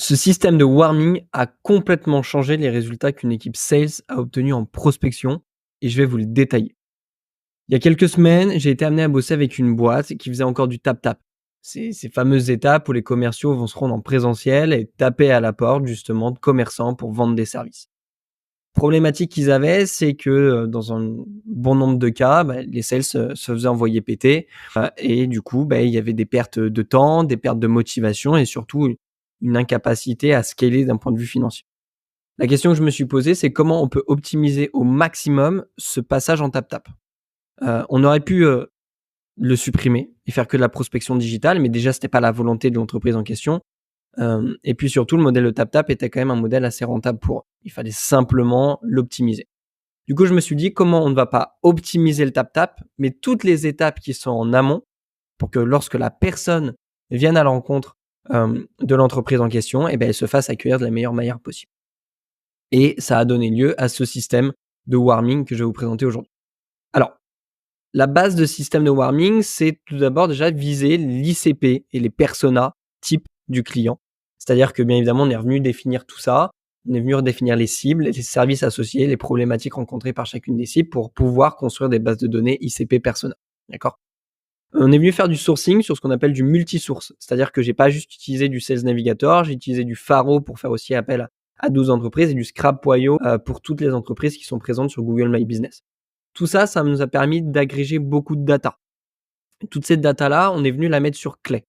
Ce système de warming a complètement changé les résultats qu'une équipe sales a obtenus en prospection et je vais vous le détailler. Il y a quelques semaines, j'ai été amené à bosser avec une boîte qui faisait encore du tap-tap. Ces fameuses étapes où les commerciaux vont se rendre en présentiel et taper à la porte justement de commerçants pour vendre des services. Problématique qu'ils avaient, c'est que dans un bon nombre de cas, les sales se faisaient envoyer péter et du coup, il y avait des pertes de temps, des pertes de motivation et surtout une incapacité à scaler d'un point de vue financier. La question que je me suis posée, c'est comment on peut optimiser au maximum ce passage en tap-tap. On aurait pu le supprimer et faire que de la prospection digitale, mais déjà, c'était pas la volonté de l'entreprise en question. Et puis surtout, le modèle de tap-tap était quand même un modèle assez rentable pour eux. Il fallait simplement l'optimiser. Du coup, je me suis dit comment on ne va pas optimiser le tap-tap, mais toutes les étapes qui sont en amont pour que lorsque la personne vienne à la rencontre de l'entreprise en question, elle se fasse accueillir de la meilleure manière possible. Et ça a donné lieu à ce système de warming que je vais vous présenter aujourd'hui. Alors, la base de système de warming, c'est tout d'abord déjà viser l'ICP et les personas type du client. C'est-à-dire que bien évidemment, on est revenu définir tout ça. On est venu redéfinir les cibles, les services associés, les problématiques rencontrées par chacune des cibles pour pouvoir construire des bases de données ICP persona. D'accord? On est venu faire du sourcing sur ce qu'on appelle du multi-source. C'est-à-dire que j'ai pas juste utilisé du Sales Navigator, j'ai utilisé du Faro pour faire aussi appel à 12 entreprises et du Scrap.io pour toutes les entreprises qui sont présentes sur Google My Business. Tout ça, ça nous a permis d'agréger beaucoup de data. Toute cette data-là, on est venu la mettre sur Clay.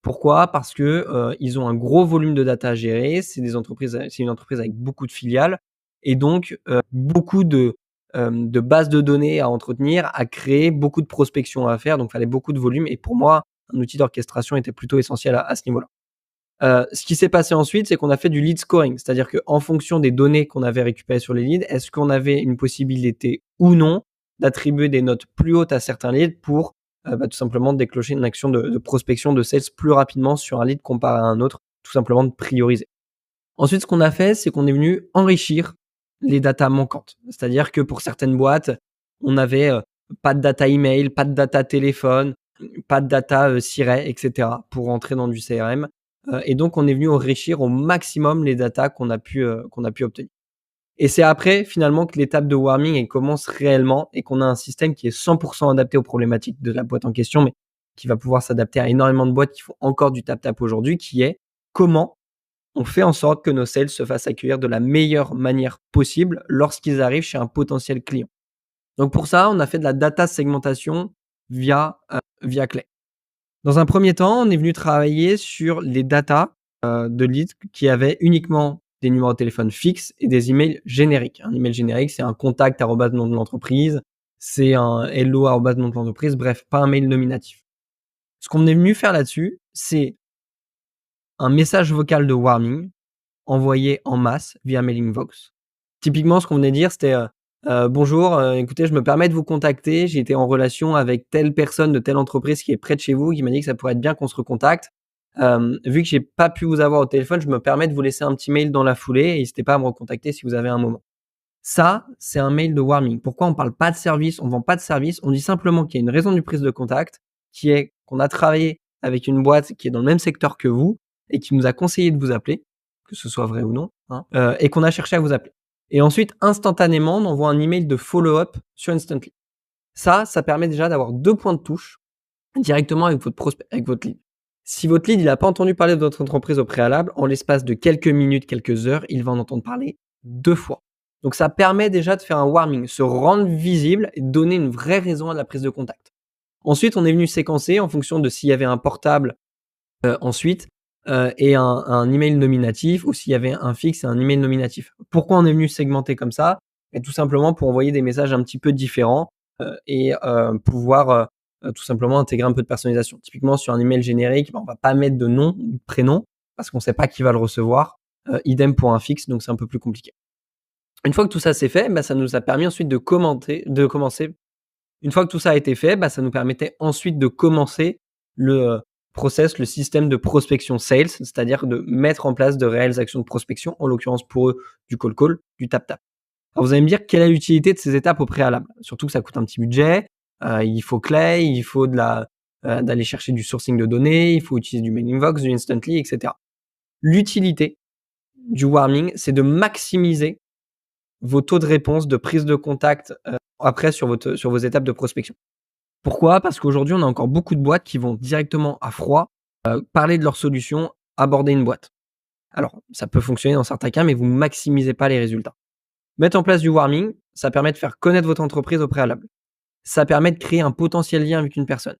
Pourquoi? Parce que ils ont un gros volume de data à gérer. C'est une entreprise avec beaucoup de filiales et donc beaucoup de bases de données à entretenir, à créer, beaucoup de prospection à faire. Donc, il fallait beaucoup de volume. Et pour moi, un outil d'orchestration était plutôt essentiel à ce niveau-là. Ce qui s'est passé ensuite, c'est qu'on a fait du lead scoring. C'est-à-dire qu'en fonction des données qu'on avait récupérées sur les leads, est-ce qu'on avait une possibilité ou non d'attribuer des notes plus hautes à certains leads pour tout simplement déclencher une action de prospection de sales plus rapidement sur un lead comparé à un autre, tout simplement de prioriser. Ensuite, ce qu'on a fait, c'est qu'on est venu enrichir les datas manquantes. C'est-à-dire que pour certaines boîtes, on avait pas de data email, pas de data téléphone, pas de data SIRET, etc. pour rentrer dans du CRM. Et donc, on est venu enrichir au maximum les datas qu'on a pu obtenir. Et c'est après, finalement, que l'étape de warming elle commence réellement et qu'on a un système qui est 100% adapté aux problématiques de la boîte en question, mais qui va pouvoir s'adapter à énormément de boîtes qui font encore du tap-tap aujourd'hui, qui est comment on fait en sorte que nos sales se fassent accueillir de la meilleure manière possible lorsqu'ils arrivent chez un potentiel client. Donc pour ça, on a fait de la data segmentation via Clay. Dans un premier temps, on est venu travailler sur les datas de leads qui avaient uniquement des numéros de téléphone fixes et des emails génériques. Un email générique, c'est un contact nom de l'entreprise, c'est un hello nom de l'entreprise, bref, pas un mail nominatif. Ce qu'on est venu faire là-dessus, c'est un message vocal de warming envoyé en masse via Mailingvox. Typiquement, ce qu'on venait dire, c'était bonjour, écoutez, je me permets de vous contacter. J'ai été en relation avec telle personne de telle entreprise qui est près de chez vous, qui m'a dit que ça pourrait être bien qu'on se recontacte. Vu que j'ai pas pu vous avoir au téléphone, je me permets de vous laisser un petit mail dans la foulée et n'hésitez pas à me recontacter si vous avez un moment. Ça, c'est un mail de warming. Pourquoi on parle pas de service, on vend pas de service, on dit simplement qu'il y a une raison du prise de contact, qui est qu'on a travaillé avec une boîte qui est dans le même secteur que vous et qui nous a conseillé de vous appeler, que ce soit vrai ou non, et qu'on a cherché à vous appeler. Et ensuite, instantanément, on envoie un email de follow-up sur Instantly. Ça permet déjà d'avoir 2 points de touche directement avec votre prospect, avec votre lead. Si votre lead, il n'a pas entendu parler de votre entreprise au préalable, en l'espace de quelques minutes, quelques heures, il va en entendre parler 2 fois. Donc ça permet déjà de faire un warming, se rendre visible et donner une vraie raison à la prise de contact. Ensuite, on est venu séquencer en fonction de s'il y avait un portable ensuite et un email nominatif ou s'il y avait un fixe et un email nominatif. Pourquoi on est venu segmenter comme ça? Et tout simplement pour envoyer des messages un petit peu différents et pouvoir tout simplement intégrer un peu de personnalisation. Typiquement sur un email générique, on va pas mettre de nom, de prénom parce qu'on sait pas qui va le recevoir. Idem pour un fixe, donc c'est un peu plus compliqué. Une fois que tout ça c'est fait, ça nous a permis ensuite de commencer. Une fois que tout ça a été fait, ça nous permettait ensuite de commencer le process, le système de prospection sales, c'est-à-dire de mettre en place de réelles actions de prospection, en l'occurrence pour eux du call, du tap-tap. Alors vous allez me dire quelle est l'utilité de ces étapes au préalable? Surtout que ça coûte un petit budget, il faut Clay, il faut d'aller chercher du sourcing de données, il faut utiliser du Mailingvox, du Instantly, etc. L'utilité du warming, c'est de maximiser vos taux de réponse, de prise de contact, après sur vos étapes de prospection. Pourquoi? Parce qu'aujourd'hui, on a encore beaucoup de boîtes qui vont directement à froid, parler de leur solution, aborder une boîte. Alors, ça peut fonctionner dans certains cas, mais vous maximisez pas les résultats. Mettre en place du warming, ça permet de faire connaître votre entreprise au préalable. Ça permet de créer un potentiel lien avec une personne.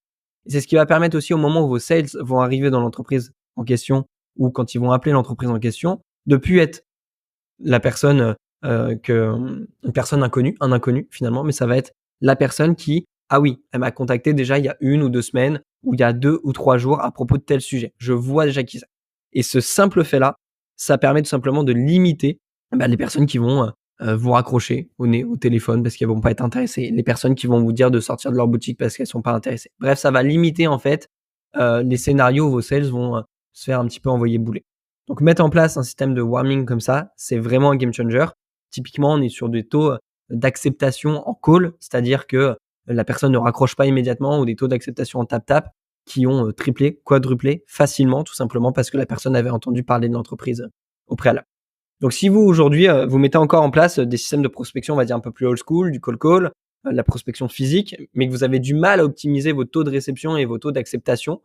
Et c'est ce qui va permettre aussi au moment où vos sales vont arriver dans l'entreprise en question ou quand ils vont appeler l'entreprise en question, de plus être la personne, une personne inconnue, un inconnu finalement, mais ça va être la personne qui: «Ah oui, elle m'a contacté déjà il y a 1 ou 2 semaines ou il y a 2 ou 3 jours à propos de tel sujet. Je vois déjà qui c'est» et ce simple fait-là, ça permet tout simplement de limiter, les personnes qui vont, vous raccrocher au nez au téléphone parce qu'elles vont pas être intéressées, les personnes qui vont vous dire de sortir de leur boutique parce qu'elles sont pas intéressées. Bref, ça va limiter en fait, les scénarios où vos sales vont, se faire un petit peu envoyer bouler. Donc mettre en place un système de warming comme ça, c'est vraiment un game changer. Typiquement, on est sur des taux, d'acceptation en call, c'est-à-dire que la personne ne raccroche pas immédiatement ou des taux d'acceptation en tap-tap qui ont, triplé, quadruplé facilement, tout simplement parce que la personne avait entendu parler de l'entreprise, au préalable. Donc si vous aujourd'hui, vous mettez encore en place, des systèmes de prospection, on va dire un peu plus old school, du cold call, la prospection physique, mais que vous avez du mal à optimiser vos taux de réception et vos taux d'acceptation,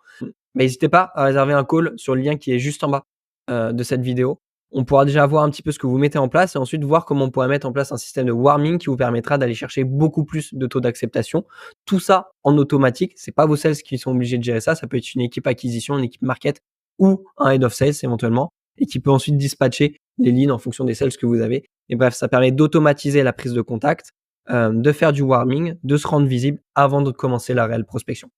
n'hésitez pas à réserver un call sur le lien qui est juste en bas, de cette vidéo. On pourra déjà voir un petit peu ce que vous mettez en place et ensuite voir comment on pourrait mettre en place un système de warming qui vous permettra d'aller chercher beaucoup plus de taux d'acceptation. Tout ça en automatique, c'est pas vos sales qui sont obligés de gérer ça, ça peut être une équipe acquisition, une équipe market ou un head of sales éventuellement et qui peut ensuite dispatcher les leads en fonction des sales que vous avez. Et bref, ça permet d'automatiser la prise de contact, de faire du warming, de se rendre visible avant de commencer la réelle prospection.